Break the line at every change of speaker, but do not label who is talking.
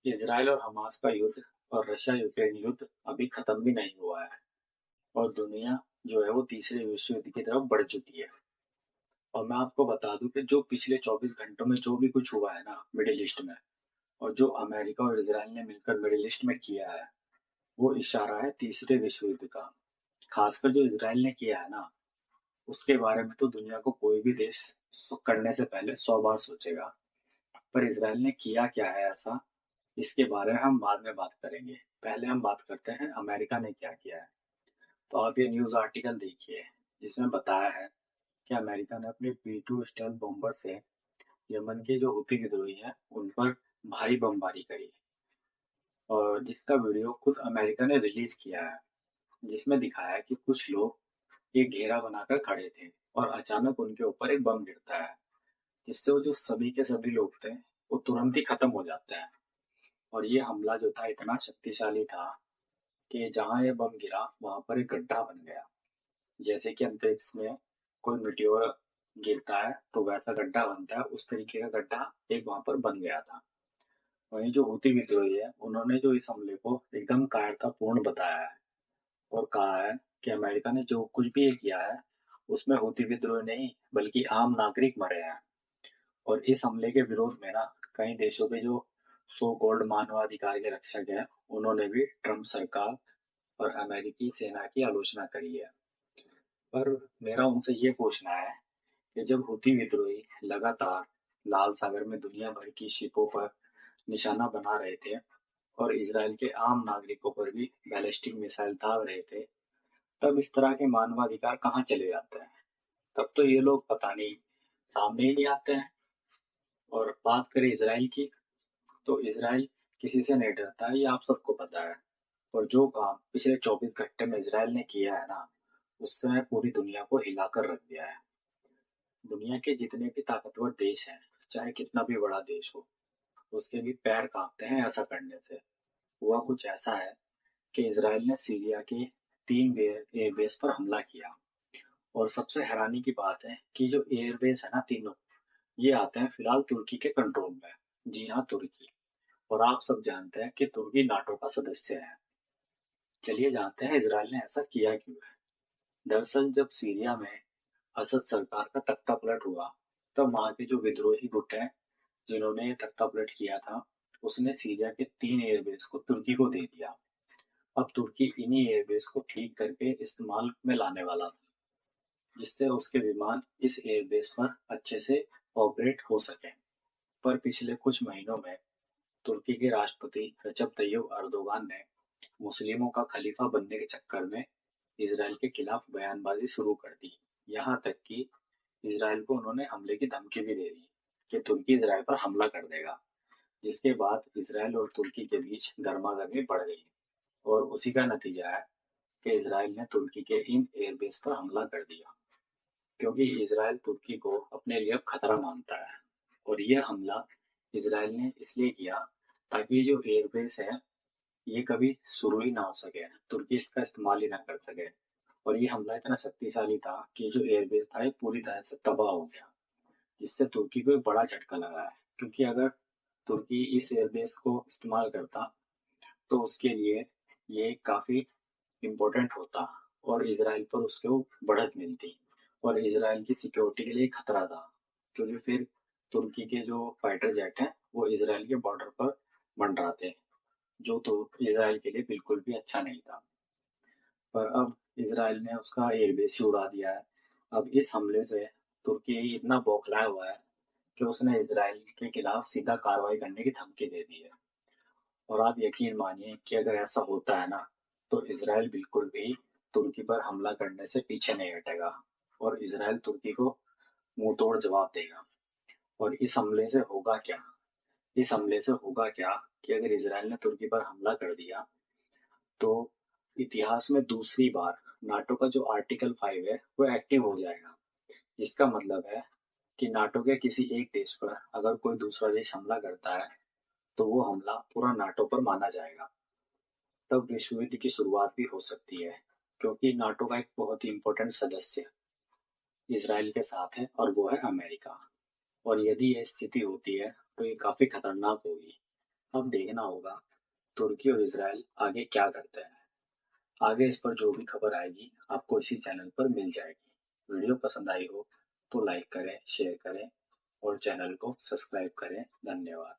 Israel और Hamas का युद्ध और रशिया यूक्रेन युद्ध अभी खत्म भी नहीं हुआ है और दुनिया जो है वो तीसरे विश्व युद्ध की तरफ बढ़ चुकी है। और मैं आपको बता दूं कि जो पिछले 24 घंटों में जो भी कुछ हुआ है ना मिडिल ईस्ट में, और जो अमेरिका और इसराइल ने मिलकर मिडिल ईस्ट में किया है, वो इशारा है तीसरे विश्व युद्ध का। खासकर जो इसराइल ने किया है ना, उसके बारे में तो दुनिया को कोई भी देश करने से पहले 100 बार सोचेगा। पर इसराइल ने किया क्या है ऐसा, इसके बारे में हम बाद में बात करेंगे। पहले हम बात करते हैं अमेरिका ने क्या किया है। तो आप ये न्यूज़ आर्टिकल देखिए, जिसमें बताया है कि अमेरिका ने अपने B-2 स्टेल्थ बॉम्बर से यमन के जो हुती विद्रोही हैं उन पर भारी बमबारी करी, और जिसका वीडियो खुद अमेरिका ने रिलीज किया है, जिसमें दिखाया है कि कुछ लोग एक घेरा बनाकर खड़े थे और अचानक उनके ऊपर एक बम गिरता है, जिससे वो जो सभी के सभी लोग थे वो तुरंत ही खत्म हो जाते हैं। और ये हमला जो था इतना शक्तिशाली था कि जहाँ ये बम गिरा वहां पर एक गड्ढा बन गया। जैसे कि अंतरिक्ष में कोई मिट्योर गिरता है तो वैसा गड्ढा बनता है, उस तरीके का गड्ढा एक वहां पर बन गया था। वहीं जो हूती विद्रोही है उन्होंने जो इस हमले को एकदम कायरतापूर्ण बताया है और कहा है कि अमेरिका ने जो कुछ भी ये किया है उसमें हूती विद्रोही नहीं बल्कि आम नागरिक मरे हैं। और इस हमले के विरोध में ना कई देशों के जो सो कॉल्ड मानवाधिकार के रक्षक हैं उन्होंने भी ट्रम्प सरकार और अमेरिकी सेना की आलोचना करी है। पर मेरा उनसे ये पूछना है कि जब हुती विद्रोही लगातार लाल सागर में दुनिया भर की शिपों पर निशाना बना रहे थे और इसराइल के आम नागरिकों पर भी बैलिस्टिक मिसाइल दाग रहे थे, तब इस तरह के मानवाधिकार कहाँ चले जाते हैं? तब तो ये लोग पता नहीं सामने ही नहीं आते हैं। और बात करें इसराइल की, तो इसराइल किसी से नहीं डरता है, ये आप सबको पता है। और जो काम पिछले 24 घंटे में इसराइल ने किया है ना, उससे पूरी दुनिया को हिलाकर रख दिया है। दुनिया के जितने भी ताकतवर देश हैं, चाहे कितना भी बड़ा देश हो, उसके भी पैर कांपते हैं ऐसा करने से। हुआ कुछ ऐसा है कि इसराइल ने सीरिया के 3 एयरबेस पर हमला किया। और सबसे हैरानी की बात है कि जो एयरबेस है ना तीनों, ये आते हैं फिलहाल तुर्की के कंट्रोल में। जी हाँ, तुर्की। और आप सब जानते हैं कि तुर्की नाटो का सदस्य है। चलिए जानते हैं इसराइल ने ऐसा किया क्यों है। दरअसल जब सीरिया में असद सरकार का तख्ता पलट हुआ, तब वहां के जो विद्रोही गुट हैं जिन्होंने ये तख्ता पलट किया था, उसने सीरिया के 3 एयरबेस को तुर्की को दे दिया। अब तुर्की इन्हीं एयरबेस को ठीक करके इस्तेमाल में लाने वाला था, जिससे उसके विमान इस एयरबेस पर अच्छे से ऑपरेट हो सके। पर पिछले कुछ महीनों में तुर्की के राष्ट्रपति रजब तैयब अर्दोगान ने मुस्लिमों का खलीफा बनने के चक्कर में इसराइल के खिलाफ बयानबाजी शुरू कर दी। यहाँ तक कि इसराइल को उन्होंने हमले की धमकी भी दे दी कि तुर्की इसराइल पर हमला कर देगा, जिसके बाद इसराइल और तुर्की के बीच गर्मागर्मी बढ़ गई। और उसी का नतीजा है कि इसराइल ने तुर्की के इन एयरबेस पर हमला कर दिया, क्योंकि इसराइल तुर्की को अपने लिए अब खतरा मानता है। और यह हमला इसराइल ने इसलिए किया ताकि जो एयरबेस है ये कभी शुरू ही ना हो सके, तुर्की इसका इस्तेमाल ही ना कर सके। और ये हमला इतना शक्तिशाली था कि जो एयरबेस था ये पूरी तरह से तबाह हो गया, जिससे तुर्की को एक बड़ा झटका लगा है। क्योंकि अगर तुर्की इस एयरबेस को इस्तेमाल करता तो उसके लिए ये काफी इम्पोर्टेंट होता और इसराइल पर उसको बढ़त मिलती और इसराइल की सिक्योरिटी के लिए खतरा था। क्योंकि फिर तुर्की के जो फाइटर जेट हैं वो इसराइल के बॉर्डर पर मंडराते, जो तो इसराइल के लिए बिल्कुल भी अच्छा नहीं था। पर अब इसराइल ने उसका एयरबेस ही उड़ा दिया है। अब इस हमले से तुर्की इतना बौखलाया हुआ है कि उसने इसराइल के खिलाफ सीधा कार्रवाई करने की धमकी दे दी है। और आप यकीन मानिए कि अगर ऐसा होता है ना, तो इसराइल बिल्कुल भी तुर्की पर हमला करने से पीछे नहीं हटेगा और इसराइल तुर्की को मुंह तोड़ जवाब देगा। और इस हमले से होगा क्या? इस हमले से होगा क्या कि अगर इसराइल ने तुर्की पर हमला कर दिया तो इतिहास में दूसरी बार नाटो का जो आर्टिकल 5 है वो एक्टिव हो जाएगा। जिसका मतलब है कि नाटो के किसी एक देश पर अगर कोई दूसरा देश हमला करता है तो वो हमला पूरा नाटो पर माना जाएगा। तब विश्व युद्ध की शुरुआत भी हो सकती है, क्योंकि नाटो का एक बहुत ही इम्पोर्टेंट सदस्य इसराइल के साथ है और वो है अमेरिका। और यदि यह स्थिति होती है तो ये काफी खतरनाक होगी, अब देखना होगा तुर्की और इसराइल आगे क्या करते हैं। आगे इस पर जो भी खबर आएगी आपको इसी चैनल पर मिल जाएगी। वीडियो पसंद आई हो तो लाइक करें, शेयर करें और चैनल को सब्सक्राइब करें। धन्यवाद।